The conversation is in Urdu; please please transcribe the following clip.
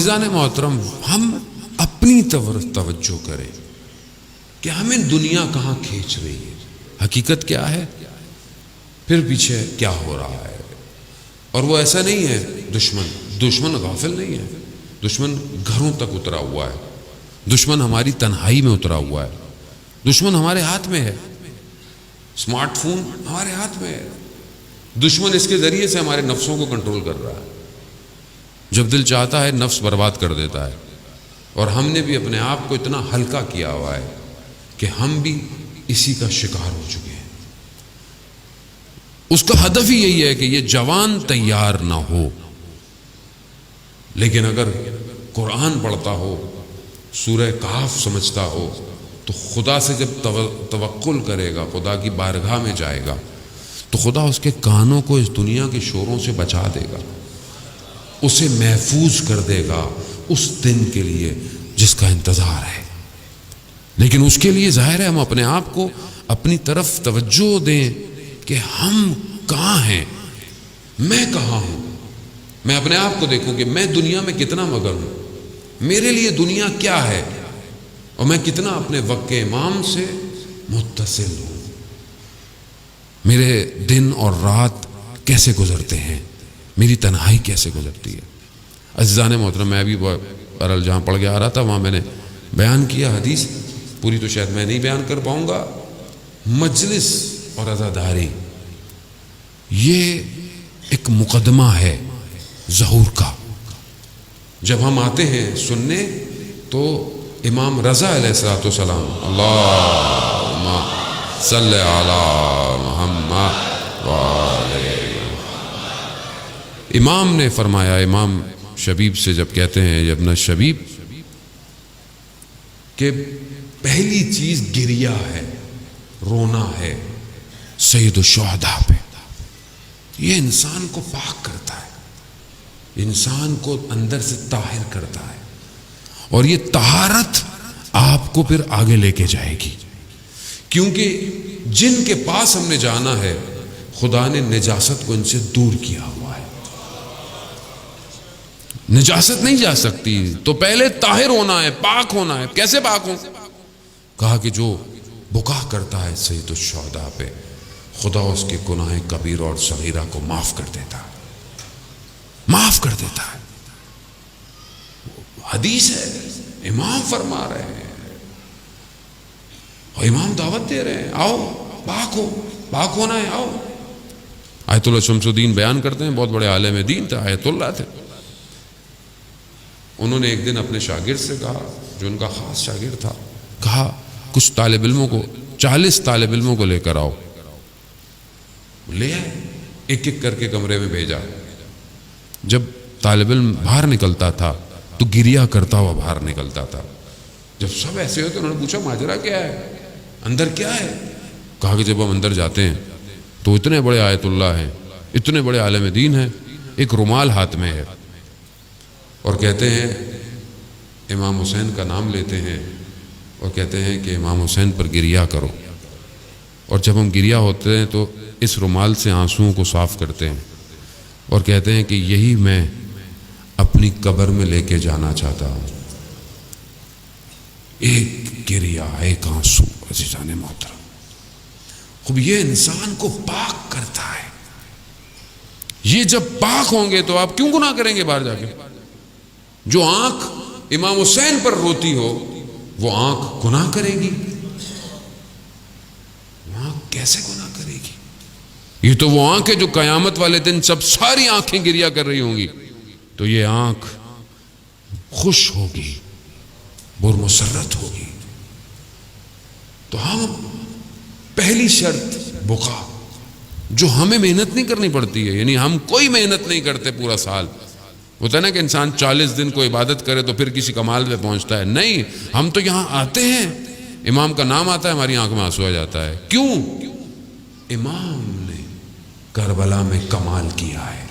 عزیزان محترم، ہم اپنی توجہ کریں کہ ہمیں دنیا کہاں کھینچ رہی ہے، حقیقت کیا ہے، پھر پیچھے کیا ہو رہا ہے۔ اور وہ ایسا نہیں ہے دشمن غافل نہیں ہے، دشمن گھروں تک اترا ہوا ہے، دشمن ہماری تنہائی میں اترا ہوا ہے، دشمن ہمارے ہاتھ میں ہے، اسمارٹ فون ہمارے ہاتھ میں ہے، دشمن اس کے ذریعے سے ہمارے نفسوں کو کنٹرول کر رہا ہے، جب دل چاہتا ہے نفس برباد کر دیتا ہے۔ اور ہم نے بھی اپنے آپ کو اتنا ہلکا کیا ہوا ہے کہ ہم بھی اسی کا شکار ہو چکے ہیں۔ اس کا ہدف ہی یہی ہے کہ یہ جوان تیار نہ ہو، لیکن اگر قرآن پڑھتا ہو، سورہ کہف سمجھتا ہو، تو خدا سے جب توکل کرے گا، خدا کی بارگاہ میں جائے گا، تو خدا اس کے کانوں کو اس دنیا کے شوروں سے بچا دے گا، اسے محفوظ کر دے گا اس دن کے لیے جس کا انتظار ہے۔ لیکن اس کے لیے ظاہر ہے ہم اپنے آپ کو اپنی طرف توجہ دیں کہ ہم کہاں ہیں، میں کہاں ہوں، میں اپنے آپ کو دیکھوں کہ میں دنیا میں کتنا مگن ہوں، میرے لیے دنیا کیا ہے، اور میں کتنا اپنے وقت کے امام سے متصل ہوں، میرے دن اور رات کیسے گزرتے ہیں، میری تنہائی کیسے گزرتی ہے۔ عزیزان محترم، میں ابھی بہرحال جہاں پڑھ کے آ رہا تھا وہاں میں نے بیان کیا حدیث، پوری تو شاید میں نہیں بیان کر پاؤں گا۔ مجلس اور عزاداری یہ ایک مقدمہ ہے ظہور کا۔ جب ہم آتے ہیں سننے تو امام رضا علیہ السلام، اللہم صلی علی محمد امام نے فرمایا، امام شبیب سے جب کہتے ہیں ابن شبیب کہ پہلی چیز گریہ ہے، رونا ہے سید الشہداء پہ، یہ انسان کو پاک کرتا ہے، انسان کو اندر سے طاہر کرتا ہے، اور یہ طہارت آپ کو پھر آگے لے کے جائے گی، کیونکہ جن کے پاس ہم نے جانا ہے خدا نے نجاست کو ان سے دور کیا ہوا ہے۔ نجاست نہیں جا سکتی، تو پہلے طاہر ہونا ہے، پاک ہونا ہے۔ کیسے پاک ہوں؟ کہا کہ جو بکا کرتا ہے سید الشہداء پہ، خدا اس کے گناہ کبیرہ اور صغیرہ کو معاف کر دیتا ہے، معاف کر دیتا ہے۔ حدیث ہے، امام فرما رہے ہیں اور امام دعوت دے رہے ہیں، آؤ پاک ہو، پاک ہونا ہے، آؤ۔ آیت اللہ شمس الدین بیان کرتے ہیں، بہت بڑے عالم دین تھے، آیت اللہ تھے۔ انہوں نے ایک دن اپنے شاگرد سے کہا، جو ان کا خاص شاگرد تھا، کہا کچھ طالب علموں کو، 40 طالب علموں کو لے کر آؤ۔ لے آئے، ایک ایک کر کے کمرے میں بھیجا۔ جب طالب علم باہر نکلتا تھا تو گریہ کرتا ہوا باہر نکلتا تھا۔ جب سب ایسے ہوتے انہوں نے پوچھا ماجرا کیا ہے، اندر کیا ہے؟ کہا کہ جب ہم اندر جاتے ہیں تو اتنے بڑے آیت اللہ ہیں، اتنے بڑے عالم دین ہیں، ایک رومال ہاتھ میں ہے، اور کہتے ہیں امام حسین کا نام لیتے ہیں اور کہتے ہیں کہ امام حسین پر گریہ کرو، اور جب ہم گریہ ہوتے ہیں تو اس رومال سے آنسوؤں کو صاف کرتے ہیں اور کہتے ہیں کہ یہی میں اپنی قبر میں لے کے جانا چاہتا ہوں۔ ایک گریہ، ایک آنسو، عزیزان محترم، خوب یہ انسان کو پاک کرتا ہے۔ یہ جب پاک ہوں گے تو آپ کیوں گناہ کریں گے باہر جا کے؟ جو آنکھ امام حسین پر روتی ہو وہ آنکھ گناہ کرے گی؟ وہ آنکھ کیسے گناہ کرے گی؟ یہ تو وہ آنکھ ہے جو قیامت والے دن سب ساری آنکھیں گریہ کر رہی ہوں گی، تو یہ آنکھ خوش ہوگی، برمسرت ہوگی۔ تو ہم پہلی شرط بقا، جو ہمیں محنت نہیں کرنی پڑتی ہے، یعنی ہم کوئی محنت نہیں کرتے پورا سال۔ ہوتا ہے نا کہ انسان 40 دن کو عبادت کرے تو پھر کسی کمال پہ پہنچتا ہے، نہیں، ہم تو یہاں آتے ہیں، امام کا نام آتا ہے، ہماری آنکھ میں آنسو آ جاتا ہے۔ کیوں؟ امام نے کربلا میں کمال کیا ہے،